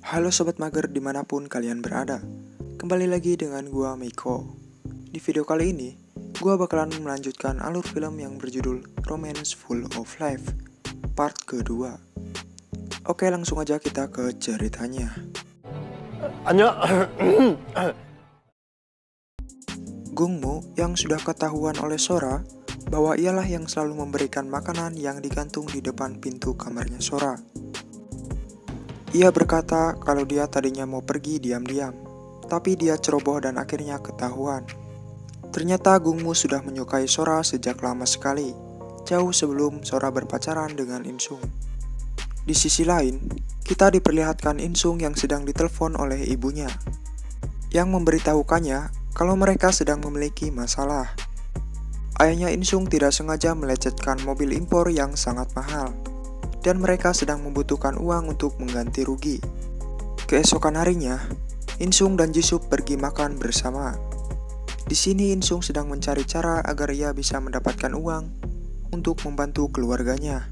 Halo Sobat Mager dimanapun kalian berada. Kembali lagi dengan gua Miko. Di video kali ini, gua bakalan melanjutkan alur film yang berjudul Romance Full of Life part kedua. Oke, langsung aja kita ke ceritanya. Gungmu yang sudah ketahuan oleh Sora bahwa ialah yang selalu memberikan makanan yang digantung di depan pintu kamarnya Sora. Ia berkata kalau dia tadinya mau pergi diam-diam, tapi dia ceroboh dan akhirnya ketahuan. Ternyata Gungmu sudah menyukai Sora sejak lama sekali, jauh sebelum Sora berpacaran dengan Insung. Di sisi lain, kita diperlihatkan Insung yang sedang ditelepon oleh ibunya, yang memberitahukannya kalau mereka sedang memiliki masalah. Ayahnya Insung tidak sengaja melecetkan mobil impor yang sangat mahal, dan mereka sedang membutuhkan uang untuk mengganti rugi. Keesokan harinya, Insung dan Jisoo pergi makan bersama. Di sini Insung sedang mencari cara agar ia bisa mendapatkan uang untuk membantu keluarganya.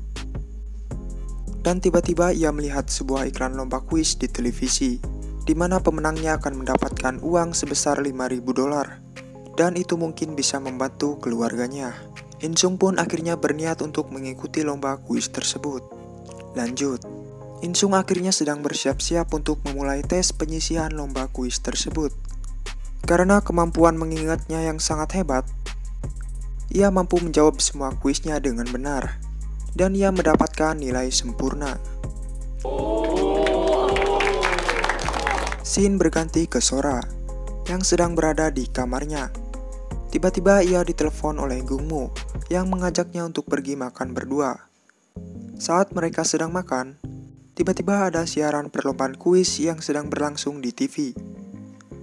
Dan tiba-tiba ia melihat sebuah iklan lomba kuis di televisi, di mana pemenangnya akan mendapatkan uang sebesar $5.000, dan itu mungkin bisa membantu keluarganya. Insung pun akhirnya berniat untuk mengikuti lomba kuis tersebut. Lanjut, Insung akhirnya sedang bersiap-siap untuk memulai tes penyisihan lomba kuis tersebut. Karena kemampuan mengingatnya yang sangat hebat, ia mampu menjawab semua kuisnya dengan benar, dan ia mendapatkan nilai sempurna. Scene berganti ke Sora, yang sedang berada di kamarnya. Tiba-tiba ia ditelepon oleh Gungmu, yang mengajaknya untuk pergi makan berdua. Saat mereka sedang makan, tiba-tiba ada siaran perlombaan kuis yang sedang berlangsung di TV.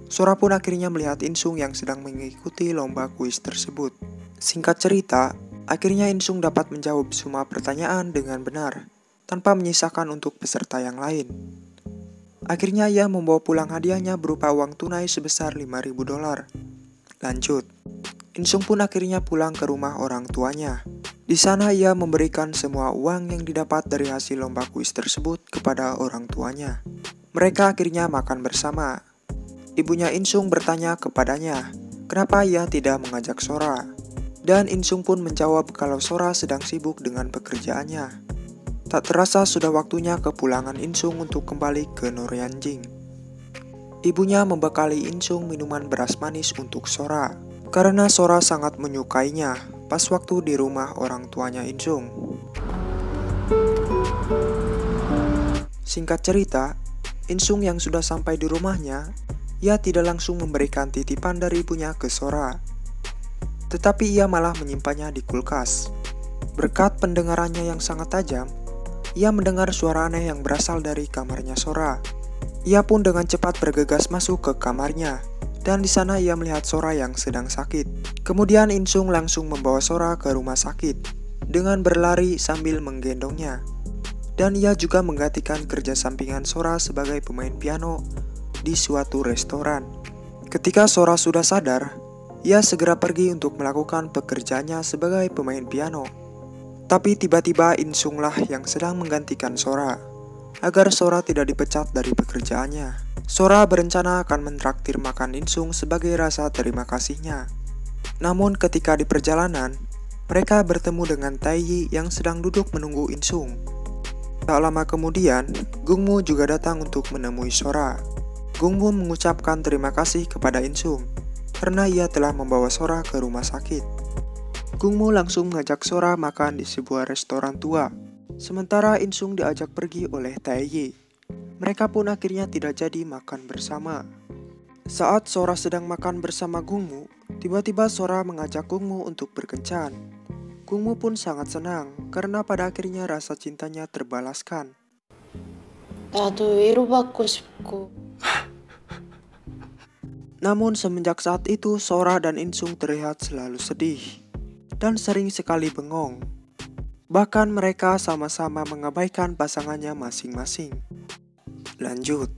Sora pun akhirnya melihat Insung yang sedang mengikuti lomba kuis tersebut. Singkat cerita, akhirnya Insung dapat menjawab semua pertanyaan dengan benar, tanpa menyisakan untuk peserta yang lain. Akhirnya ia membawa pulang hadiahnya berupa uang tunai sebesar $5.000. Lanjut, Insung pun akhirnya pulang ke rumah orang tuanya. Di sana ia memberikan semua uang yang didapat dari hasil lomba kuis tersebut kepada orang tuanya. Mereka akhirnya makan bersama. Ibunya Insung bertanya kepadanya, kenapa ia tidak mengajak Sora. Dan Insung pun menjawab kalau Sora sedang sibuk dengan pekerjaannya. Tak terasa sudah waktunya kepulangan Insung untuk kembali ke Noryajing. Ibunya membekali Insung minuman beras manis untuk Sora, karena Sora sangat menyukainya pas waktu di rumah orang tuanya Insung. Singkat cerita, Insung yang sudah sampai di rumahnya, ia tidak langsung memberikan titipan dari ibunya ke Sora, tetapi ia malah menyimpannya di kulkas. Berkat pendengarannya yang sangat tajam, ia mendengar suara aneh yang berasal dari kamarnya Sora. Ia pun dengan cepat bergegas masuk ke kamarnya, dan di sana ia melihat Sora yang sedang sakit. Kemudian Insung langsung membawa Sora ke rumah sakit dengan berlari sambil menggendongnya. Dan ia juga menggantikan kerja sampingan Sora sebagai pemain piano di suatu restoran. Ketika Sora sudah sadar, ia segera pergi untuk melakukan pekerjaannya sebagai pemain piano. Tapi tiba-tiba Insunglah yang sedang menggantikan Sora, agar Sora tidak dipecat dari pekerjaannya. Sora berencana akan mentraktir makan Insung sebagai rasa terima kasihnya. Namun ketika di perjalanan, mereka bertemu dengan Taeyi yang sedang duduk menunggu Insung. Tak lama kemudian, Gungmu juga datang untuk menemui Sora. Gungmu mengucapkan terima kasih kepada Insung, karena ia telah membawa Sora ke rumah sakit. Gungmu langsung mengajak Sora makan di sebuah restoran tua, sementara Insung diajak pergi oleh Taeyi. Mereka pun akhirnya tidak jadi makan bersama. Saat Sora sedang makan bersama Gungmu, tiba-tiba Sora mengajak Gungmu untuk berkencan. Gungmu pun sangat senang karena pada akhirnya rasa cintanya terbalaskan. 나도 위로받고 싶고. Namun semenjak saat itu Sora dan Insung terlihat selalu sedih dan sering sekali bengong. Bahkan mereka sama-sama mengabaikan pasangannya masing-masing. Lanjut,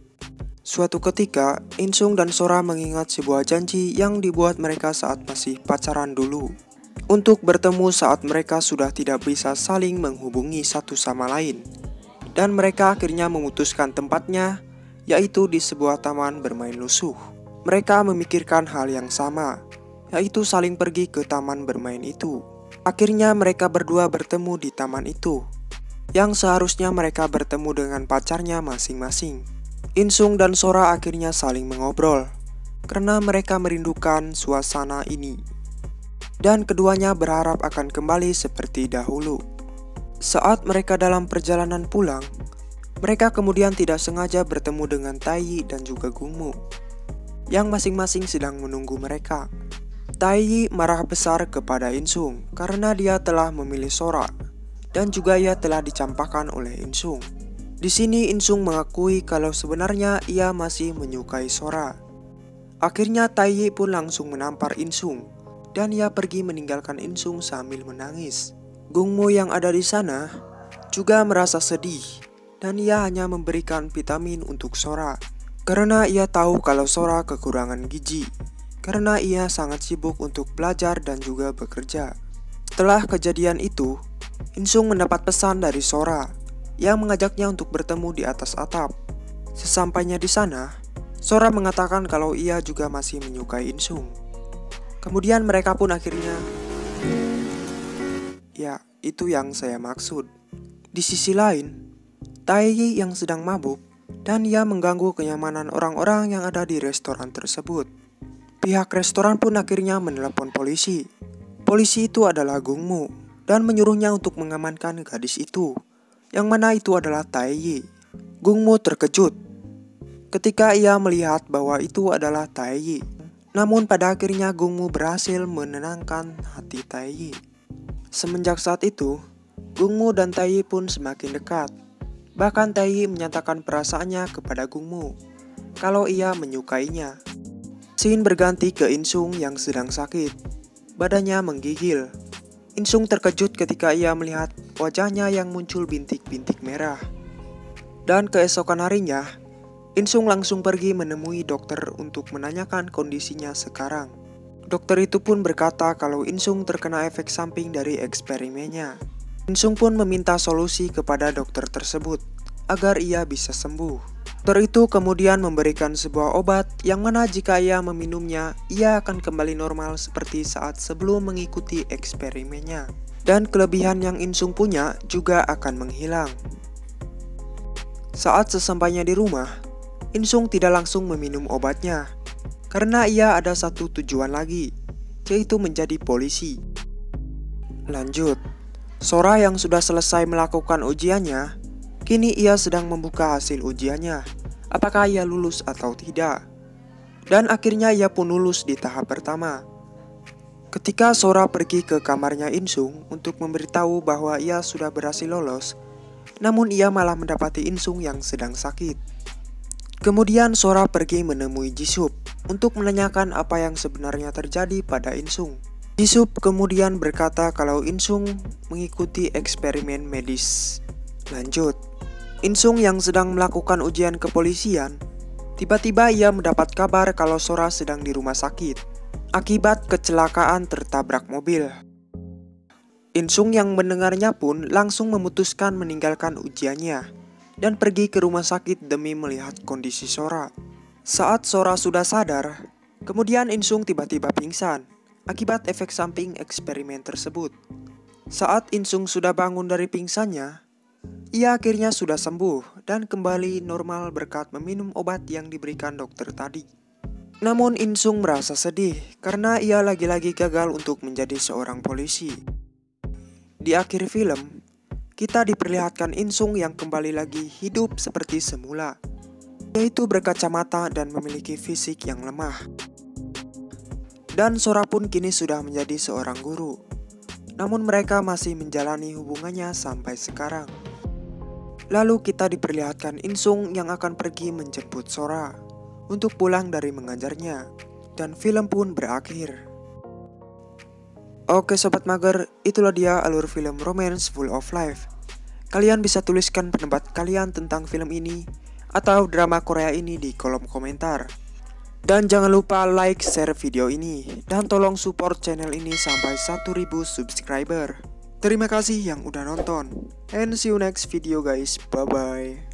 suatu ketika Insung dan Sora mengingat sebuah janji yang dibuat mereka saat masih pacaran dulu, untuk bertemu saat mereka sudah tidak bisa saling menghubungi satu sama lain. Dan mereka akhirnya memutuskan tempatnya yaitu di sebuah taman bermain lusuh. Mereka memikirkan hal yang sama, yaitu saling pergi ke taman bermain itu. Akhirnya mereka berdua bertemu di taman itu, yang seharusnya mereka bertemu dengan pacarnya masing-masing. Insung dan Sora akhirnya saling mengobrol, karena mereka merindukan suasana ini. Dan keduanya berharap akan kembali seperti dahulu. Saat mereka dalam perjalanan pulang, mereka kemudian tidak sengaja bertemu dengan Taeyi dan juga Gungmu, yang masing-masing sedang menunggu mereka. Taeyi marah besar kepada Insung karena dia telah memilih Sora, dan juga ia telah dicampakkan oleh Insung. Di sini Insung mengakui kalau sebenarnya ia masih menyukai Sora. Akhirnya Taeyi pun langsung menampar Insung, dan ia pergi meninggalkan Insung sambil menangis. Gungmu yang ada di sana juga merasa sedih, dan ia hanya memberikan vitamin untuk Sora, karena ia tahu kalau Sora kekurangan gizi, karena ia sangat sibuk untuk belajar dan juga bekerja. Setelah kejadian itu, Insung mendapat pesan dari Sora yang mengajaknya untuk bertemu di atas atap. Sesampainya di sana, Sora mengatakan kalau ia juga masih menyukai Insung. Kemudian mereka pun akhirnya... Ya, itu yang saya maksud. Di sisi lain, Taeyi yang sedang mabuk dan ia mengganggu kenyamanan orang-orang yang ada di restoran tersebut. Pihak restoran pun akhirnya menelepon polisi. Polisi itu adalah Gungmu dan menyuruhnya untuk mengamankan gadis itu, yang mana itu adalah Taeyi. Gungmu terkejut ketika ia melihat bahwa itu adalah Taeyi. Namun pada akhirnya Gungmu berhasil menenangkan hati Taeyi. Semenjak saat itu, Gungmu dan Taeyi pun semakin dekat. Bahkan Taeyi menyatakan perasaannya kepada Gungmu kalau ia menyukainya. Scene berganti ke Insung yang sedang sakit. Badannya menggigil. Insung terkejut ketika ia melihat wajahnya yang muncul bintik-bintik merah. Dan keesokan harinya, Insung langsung pergi menemui dokter untuk menanyakan kondisinya sekarang. Dokter itu pun berkata kalau Insung terkena efek samping dari eksperimennya. Insung pun meminta solusi kepada dokter tersebut agar ia bisa sembuh. Dokter itu kemudian memberikan sebuah obat yang mana jika ia meminumnya, ia akan kembali normal seperti saat sebelum mengikuti eksperimennya. Dan kelebihan yang Insung punya juga akan menghilang. Saat sesampainya di rumah, Insung tidak langsung meminum obatnya, karena ia ada satu tujuan lagi, yaitu menjadi polisi. Lanjut, Sora yang sudah selesai melakukan ujiannya, kini ia sedang membuka hasil ujiannya, apakah ia lulus atau tidak. Dan akhirnya ia pun lulus di tahap pertama. Ketika Sora pergi ke kamarnya Insung untuk memberitahu bahwa ia sudah berhasil lolos, namun ia malah mendapati Insung yang sedang sakit. Kemudian Sora pergi menemui Jisup untuk menanyakan apa yang sebenarnya terjadi pada Insung. Jisup kemudian berkata kalau Insung mengikuti eksperimen medis. Lanjut, Insung yang sedang melakukan ujian kepolisian, tiba-tiba ia mendapat kabar kalau Sora sedang di rumah sakit akibat kecelakaan tertabrak mobil. Insung yang mendengarnya pun langsung memutuskan meninggalkan ujiannya dan pergi ke rumah sakit demi melihat kondisi Sora. Saat Sora sudah sadar, kemudian Insung tiba-tiba pingsan akibat efek samping eksperimen tersebut. Saat Insung sudah bangun dari pingsannya, ia akhirnya sudah sembuh dan kembali normal berkat meminum obat yang diberikan dokter tadi. Namun Insung merasa sedih karena ia lagi-lagi gagal untuk menjadi seorang polisi. Di akhir film, kita diperlihatkan Insung yang kembali lagi hidup seperti semula, yaitu berkacamata dan memiliki fisik yang lemah. Dan Sora pun kini sudah menjadi seorang guru, namun mereka masih menjalani hubungannya sampai sekarang. Lalu kita diperlihatkan Insung yang akan pergi menjemput Sora untuk pulang dari mengajarnya, dan film pun berakhir. Oke Sobat Mager, itulah dia alur film Romance Full of Life. Kalian bisa tuliskan pendapat kalian tentang film ini atau drama Korea ini di kolom komentar. Dan jangan lupa like, share video ini, dan tolong support channel ini sampai 1000 subscriber. Terima kasih yang udah nonton, and see you next video guys, bye bye.